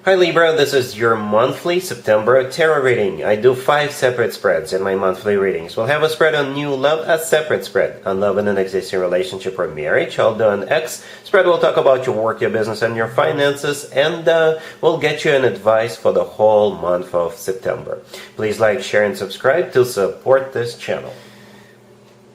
Hi Libra, this is your monthly September tarot reading. I do 5 separate spreads in my monthly readings. We'll have a spread on new love, a separate spread on love in an existing relationship or marriage. I'll do an X spread. We'll talk about your work, your business, and your finances, and we'll get you an advice for the whole month of September. Please like, share, and subscribe to support this channel.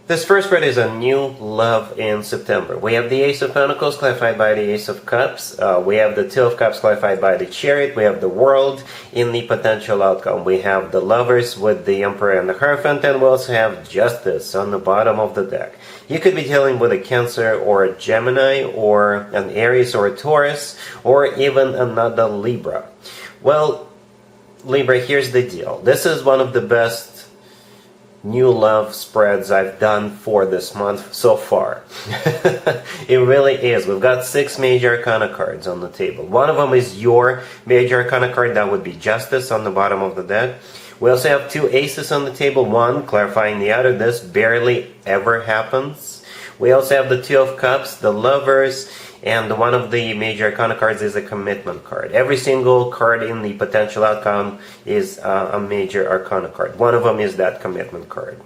This first spread is a new love in September. We have the Ace of Pentacles clarified by the Ace of Cups. We have the Two of Cups clarified by the Chariot. We have the World in the potential outcome. We have the Lovers with the Emperor and the Hierophant. And we also have Justice on the bottom of the deck. You could be dealing with a Cancer or a Gemini or an Aries or a Taurus or even another Libra. Well, Libra, here's the deal. This is one of the best new love spreads I've done for this month so far. It really is. We've got 6 major arcana cards on the table. One of them is your major arcana card. That would be Justice on the bottom of the deck. We also have 2 aces on the table, one clarifying the other. This barely ever happens. We also have the Two of Cups, the Lovers, and one of the major arcana cards is a commitment card. Every single card in the potential outcome is a major arcana card. One of them is that commitment card.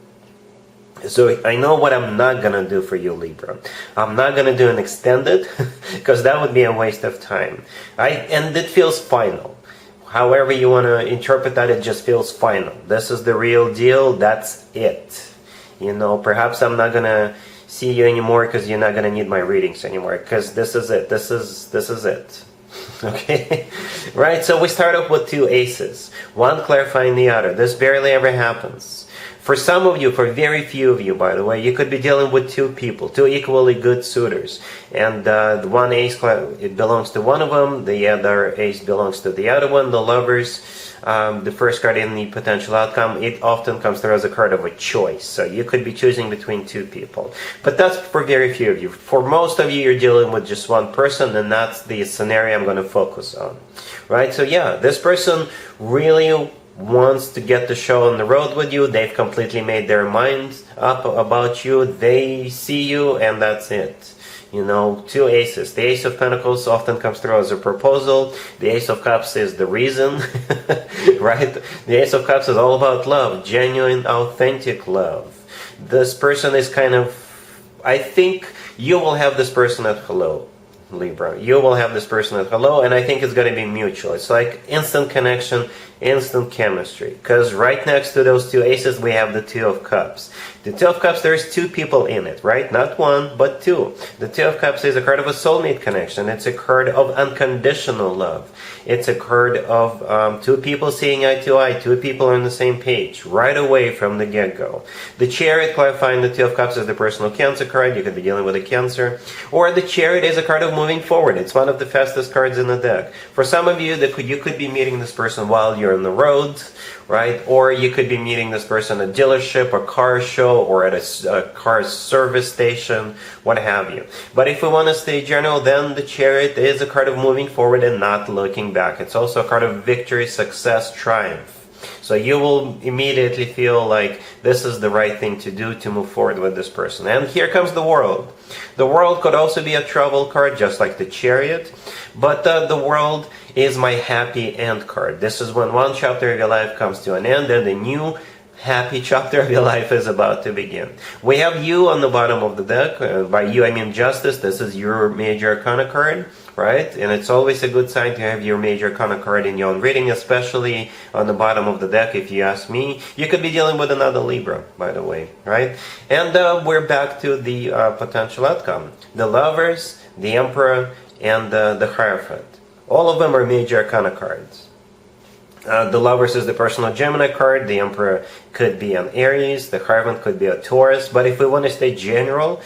So I know what I'm not going to do for you, Libra. I'm not going to do an extended, because that would be a waste of time. And it feels final. However you want to interpret that, it just feels final. This is the real deal. That's it. You know, perhaps I'm not going to see you anymore because you're not going to need my readings anymore, because this is it. This is it. Okay? Right? So we start off with 2 aces, one clarifying the other. This barely ever happens. For some of you, for very few of you, by the way, you could be dealing with 2 people, 2 equally good suitors. And the one ace, it belongs to one of them, the other ace belongs to the other one, the Lovers. The first card in the potential outcome, it often comes through as a card of a choice. So you could be choosing between 2 people. But that's for very few of you. For most of you, you're dealing with just one person, and that's the scenario I'm going to focus on. Right? So yeah, this person really wants to get the show on the road with you. They've completely made their minds up about you. They see you, and that's it. You know, 2 aces. The Ace of Pentacles often comes through as a proposal. The Ace of Cups is the reason, right? The Ace of Cups is all about love, genuine, authentic love. This person is kind of, I think you will have this person at hello, Libra. You will have this person at hello, and I think it's going to be mutual. It's like instant connection, instant chemistry. Because right next to those 2 aces, we have the Two of Cups. The Two of Cups, there's 2 people in it, right? Not 1, but 2. The Two of Cups is a card of a soulmate connection. It's a card of unconditional love. It's a card of 2 people seeing eye to eye. 2 people are on the same page right away from the get-go. The Chariot, clarifying the Two of Cups, is the personal Cancer card. You could be dealing with a Cancer. Or the Chariot is a card of moving forward. It's one of the fastest cards in the deck. For some of you, you could be meeting this person while you're on the road, right? Or you could be meeting this person at a dealership, a car show, or at a car service station, what have you. But if we want to stay general, then the Chariot is a card of moving forward and not looking back. It's also a card of victory, success, triumph. So you will immediately feel like this is the right thing to do to move forward with this person. And here comes the World. The World could also be a travel card, just like the Chariot. But the World is my happy end card. This is when one chapter of your life comes to an end and a new happy chapter of your life is about to begin. We have you on the bottom of the deck. By you, I mean Justice. This is your major arcana card, right? And it's always a good sign to have your major arcana card in your own reading, especially on the bottom of the deck, if you ask me. You could be dealing with another Libra, by the way, right? And we're back to the potential outcome. The Lovers, the Emperor, and the Hierophant. All of them are major arcana cards. The Lovers is the personal Gemini card. The Emperor could be an Aries. The Hierophant could be a Taurus. But if we want to stay general,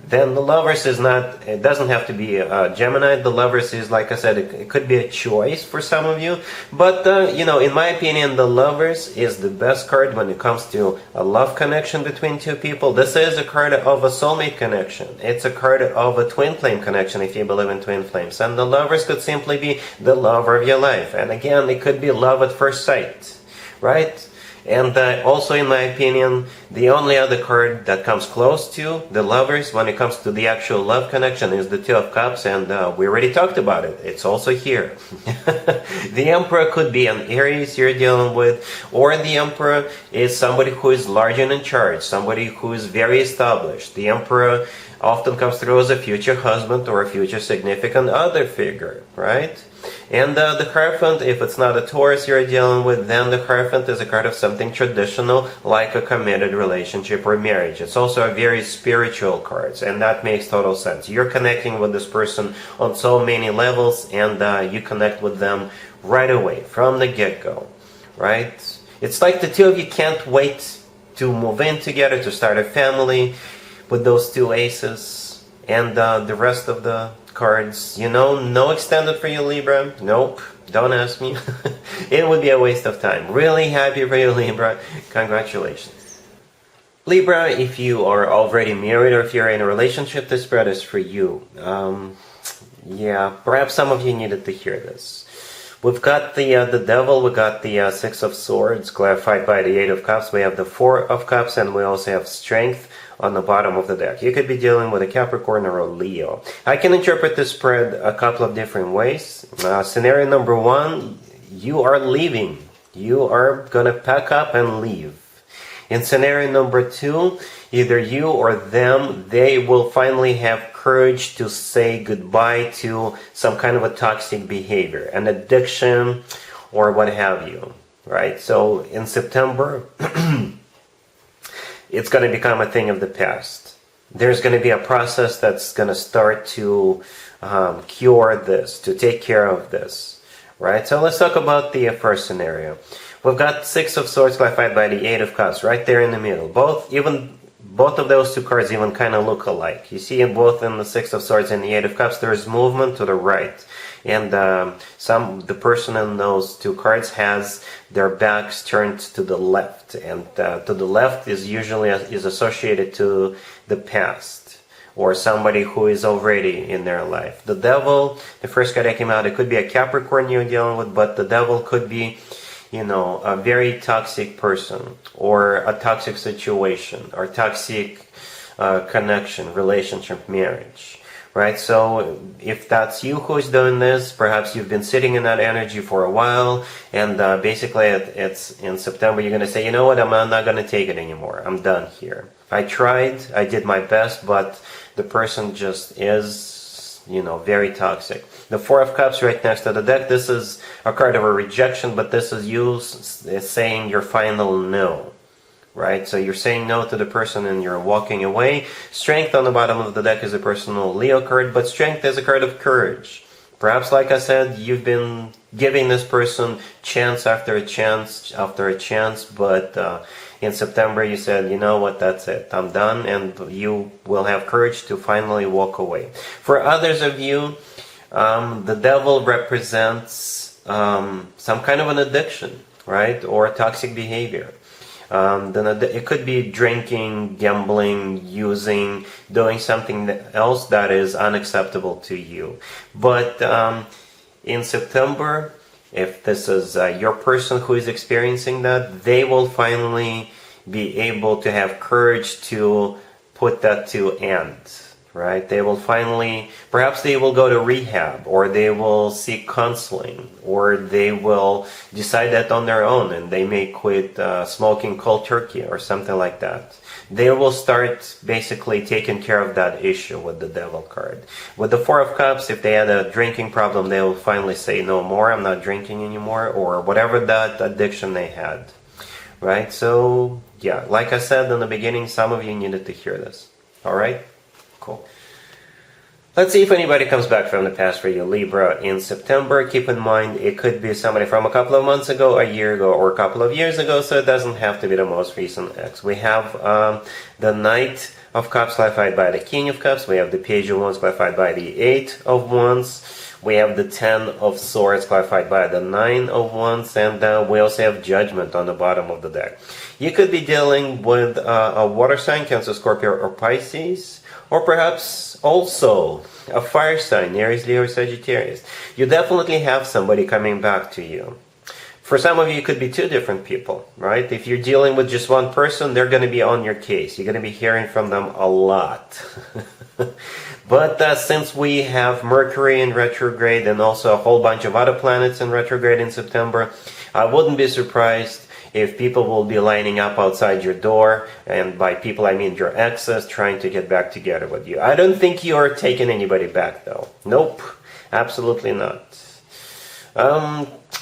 then the Lovers is not, it doesn't have to be a Gemini. The Lovers is, like I said, it could be a choice for some of you. But, you know, in my opinion, the Lovers is the best card when it comes to a love connection between 2 people. This is a card of a soulmate connection. It's a card of a twin flame connection, if you believe in twin flames. And the Lovers could simply be the lover of your life. And again, it could be love at first sight, right? And also, in my opinion, the only other card that comes close to the lovers when it comes to the actual love connection is the Two of Cups, and we already talked about it. It's also here. The Emperor could be an Aries you're dealing with, or the Emperor is somebody who is large and in charge, somebody who is very established. The Emperor often comes through as a future husband or a future significant other figure, right? And the Hierophant, if it's not a Taurus you're dealing with, then the Hierophant is a card of something traditional, like a committed relationship or marriage. It's also a very spiritual card, and that makes total sense. You're connecting with this person on so many levels, and you connect with them right away, from the get-go, right? It's like the two of you can't wait to move in together, to start a family with those two aces, and the rest of the cards, no extended for you, Libra. Nope, don't ask me. It would be a waste of time. Really happy for you, Libra. Congratulations. Libra, if you are already married or if you're in a relationship, this spread is for you. Yeah, perhaps some of you needed to hear this. We've got the Devil, we got the Six of Swords, clarified by the Eight of Cups. We have the Four of Cups, and we also have Strength on the bottom of the deck. You could be dealing with a Capricorn or a Leo. I can interpret this spread a couple of different ways. Scenario number one, you are leaving. You are going to pack up and leave. In scenario number two, either you or them, they will finally have courage to say goodbye to some kind of a toxic behavior, an addiction, or what have you, right? So in September, it's going to become a thing of the past. There's going to be a process that's going to start to cure this, to take care of this, right? So let's talk about the first scenario. We've got Six of Swords clarified by the Eight of Cups, right there in the middle. Both of those two cards even kind of look alike. You see both in the Six of Swords and the Eight of Cups, there's movement to the right. And the person in those two cards has their backs turned to the left. And to the left is usually is associated to the past, or somebody who is already in their life. The Devil, the first card that came out, it could be a Capricorn you're dealing with, but the Devil could be, a very toxic person, or a toxic situation, or toxic connection, relationship, marriage, right? So if that's you who's doing this, perhaps you've been sitting in that energy for a while, and basically it's in September you're going to say, you know what, I'm not going to take it anymore. I'm done here. I tried, I did my best, but the person just is, very toxic. The Four of Cups right next to the deck, this is a card of a rejection, but this is you saying your final no, right? So you're saying no to the person and you're walking away. Strength on the bottom of the deck is a personal Leo card, but Strength is a card of courage. Perhaps, like I said, you've been giving this person chance after a chance after a chance, but in September you said, you know what, that's it, I'm done, and you will have courage to finally walk away. For others of you, the Devil represents some kind of an addiction, right, or toxic behavior. It could be drinking, gambling, using, doing something else that is unacceptable to you. But in September, if this is your person who is experiencing that, they will finally be able to have courage to put that to end, right? They will finally, perhaps they will go to rehab, or they will seek counseling, or they will decide that on their own and they may quit smoking cold turkey or something like that. They will start basically taking care of that issue with the Devil card. With the Four of Cups, if they had a drinking problem, they will finally say, no more, I'm not drinking anymore, or whatever that addiction they had, right? So, yeah, like I said in the beginning, some of you needed to hear this, all right? Cool. Let's see if anybody comes back from the past for you, Libra, in September. Keep in mind, it could be somebody from a couple of months ago, a year ago, or a couple of years ago, so it doesn't have to be the most recent ex. We have the Knight of Cups clarified by the King of Cups. We have the Page of Wands clarified by the Eight of Wands. We have the Ten of Swords clarified by the Nine of Wands. And we also have Judgment on the bottom of the deck. You could be dealing with a water sign, Cancer, Scorpio, or Pisces. Or perhaps also a fire sign, Aries, Leo, or Sagittarius. You definitely have somebody coming back to you. For some of you, it could be two different people, right? If you're dealing with just one person, they're going to be on your case. You're going to be hearing from them a lot. But since we have Mercury in retrograde and also a whole bunch of other planets in retrograde in September, I wouldn't be surprised if people will be lining up outside your door, and by people I mean your exes, trying to get back together with you. I don't think you're taking anybody back, though. Nope, absolutely not.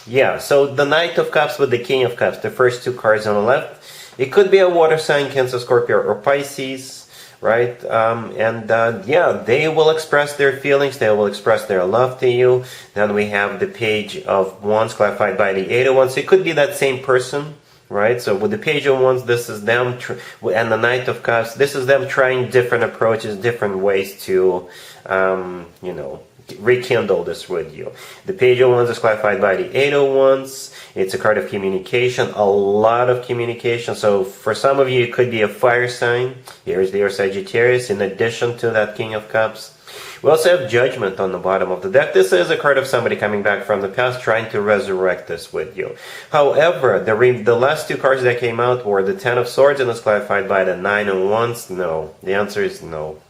Yeah, so the Knight of Cups with the King of Cups, the first two cards on the left, it could be a water sign, Cancer, Scorpio, or Pisces, right? Yeah, they will express their feelings, they will express their love to you. Then we have the Page of Wands clarified by the Eight of Wands. So it could be that same person, right? So with the Page of Wands, this is them, and the Knight of Cups, this is them trying different approaches, different ways to, you know, rekindle this with you. The Page of Wands is clarified by the Eight of Wands. It's a card of communication, a lot of communication. So for some of you, it could be a fire sign. Here's your Sagittarius, in addition to that King of Cups. We also have Judgment on the bottom of the deck. This is a card of somebody coming back from the past, trying to resurrect this with you. However, the last two cards that came out were the Ten of Swords, and it's clarified by the Nine of Wands. No, the answer is no.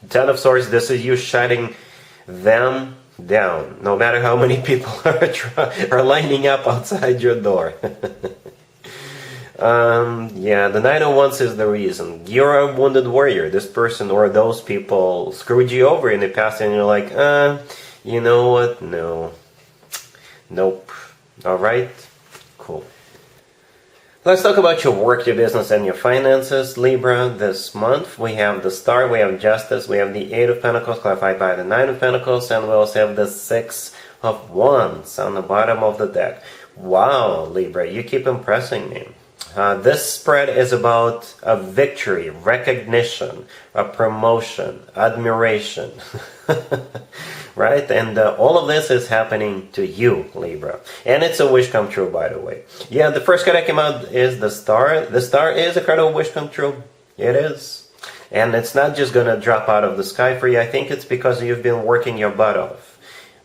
Ten of Swords, this is you shutting them down, no matter how many people are lining up outside your door. Yeah, the Nine of Wands is the reason. You're a wounded warrior. This person or those people screwed you over in the past, and you're like, you know what? No. Nope. Alright? Cool. Let's talk about your work, your business, and your finances, Libra. This month we have the Star, we have Justice, we have the Eight of Pentacles clarified by the Nine of Pentacles, and we also have the Six of Wands on the bottom of the deck. Wow, Libra, you keep impressing me. This spread is about a victory, recognition, a promotion, admiration, right? And all of this is happening to you, Libra. And it's a wish come true, by the way. Yeah, the first card that came out is the Star. The Star is a card of wish come true. It is. And it's not just going to drop out of the sky for you. I think it's because you've been working your butt off,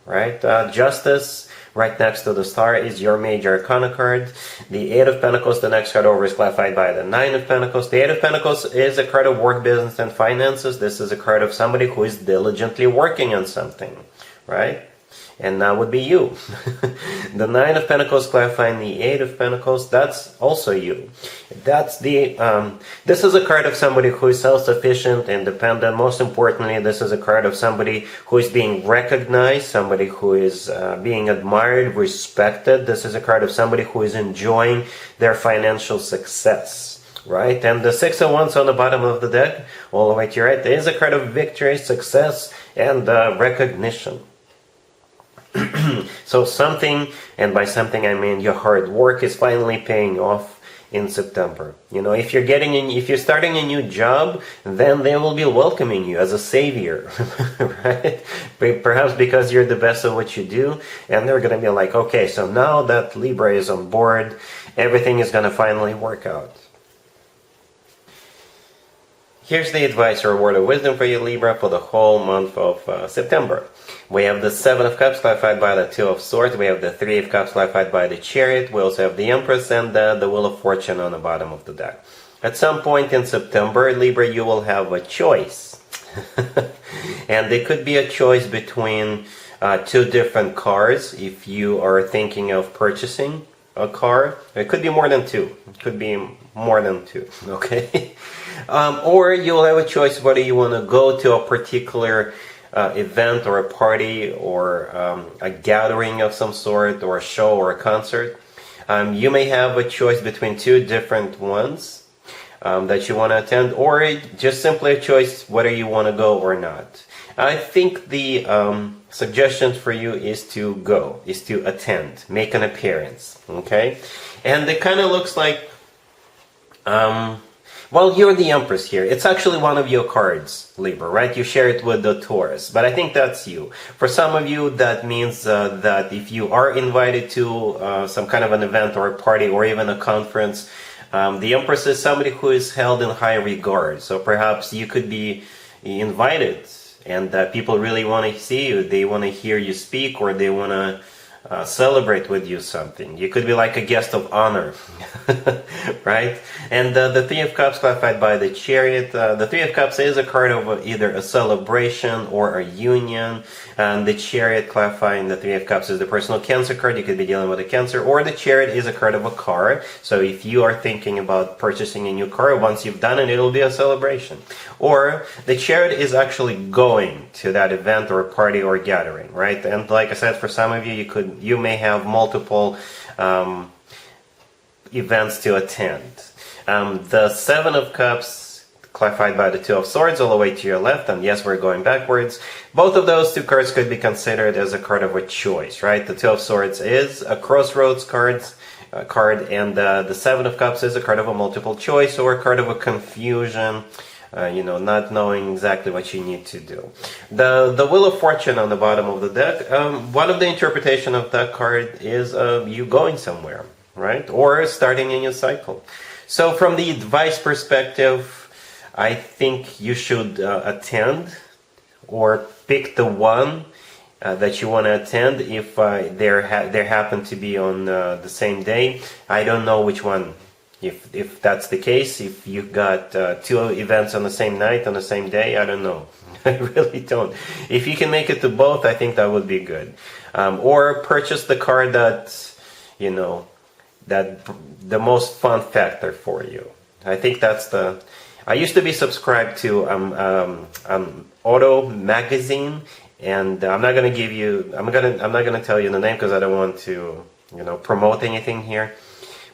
right? Justice. Right next to the Star is your major arcana card. The Eight of Pentacles, the next card over, is clarified by the Nine of Pentacles. The Eight of Pentacles is a card of work, business, and finances. This is a card of somebody who is diligently working on something, right? And that would be you. The Nine of Pentacles clarifying the Eight of Pentacles, that's also you. That's the, this is a card of somebody who is self-sufficient, independent. Most importantly, this is a card of somebody who is being recognized, somebody who is being admired, respected. This is a card of somebody who is enjoying their financial success, right? And the Six of Wands on the bottom of the deck, all the way to your right, is a card of victory, success, and recognition. So something, and by something I mean your hard work, is finally paying off in September. You know, if you're starting a new job, then they will be welcoming you as a savior, right? Perhaps because you're the best at what you do, and they're gonna be like, okay, so now that Libra is on board, everything is gonna finally work out. Here's the advice or word of wisdom for you, Libra, for the whole month of September. We have the Seven of Cups clarified by the Two of Swords. We have the Three of Cups clarified by the Chariot. We also have the Empress and the Wheel of Fortune on the bottom of the deck. At some point in September, Libra, you will have a choice. And it could be a choice between two different cars if you are thinking of purchasing a car. It could be more than two. It could be more than two, okay? Or you'll have a choice whether you want to go to a particular event or a party or a gathering of some sort, or a show or a concert. You may have a choice between two different ones that you want to attend, or just simply a choice whether you want to go or not. I think the suggestion for you is to go, is to attend, make an appearance, okay? And it kind of looks like, well, you're the Empress here. It's actually one of your cards, Libra, right? You share it with the Taurus, but I think that's you. For some of you, that means that if you are invited to some kind of an event or a party or even a conference, the Empress is somebody who is held in high regard. So perhaps you could be invited, and people really want to see you. They want to hear you speak, or they want to celebrate with you something. You could be like a guest of honor, right? And the Three of Cups clarified by the Chariot. The Three of Cups is a card of either a celebration or a union. And the Chariot clarifying the Three of Cups is the personal Cancer card. You could be dealing with a Cancer. Or the Chariot is a card of a car. So if you are thinking about purchasing a new car, once you've done it, it'll be a celebration. Or the Chariot is actually going to that event or party or gathering, right? And like I said, for some of you, you may have multiple events to attend. The Seven of Cups, clarified by the Two of Swords, all the way to your left, and yes, we're going backwards. Both of those two cards could be considered as a card of a choice, right? The Two of Swords is a crossroads card, and the Seven of Cups is a card of a multiple choice or a card of a confusion. Not knowing exactly what you need to do. The Wheel of Fortune on the bottom of the deck, one of the interpretation of that card is you going somewhere, right? Or starting a new cycle. So from the advice perspective, I think you should attend or pick the one that you want to attend if they happen to be on the same day. I don't know which one. If that's the case, if you got two events on the same night, on the same day, I don't know. I really don't. If you can make it to both, I think that would be good. Or purchase the card that, that the most fun factor for you. I think that's the... I used to be subscribed to Auto Magazine, and I'm not gonna give you... I'm not gonna tell you the name because I don't want to, promote anything here.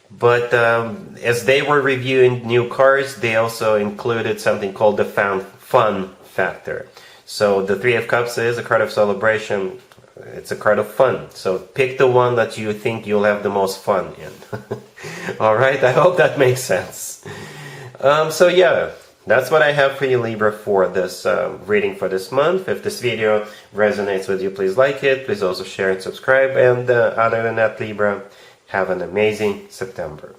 But as they were reviewing new cars, they also included something called the fun factor. So the Three of Cups is a card of celebration. It's a card of fun. So pick the one that you think you'll have the most fun in. All right, I hope that makes sense. So yeah, that's what I have for you, Libra, for this reading for this month. If this video resonates with you, please like it. Please also share and subscribe. And other than that, Libra, have an amazing September.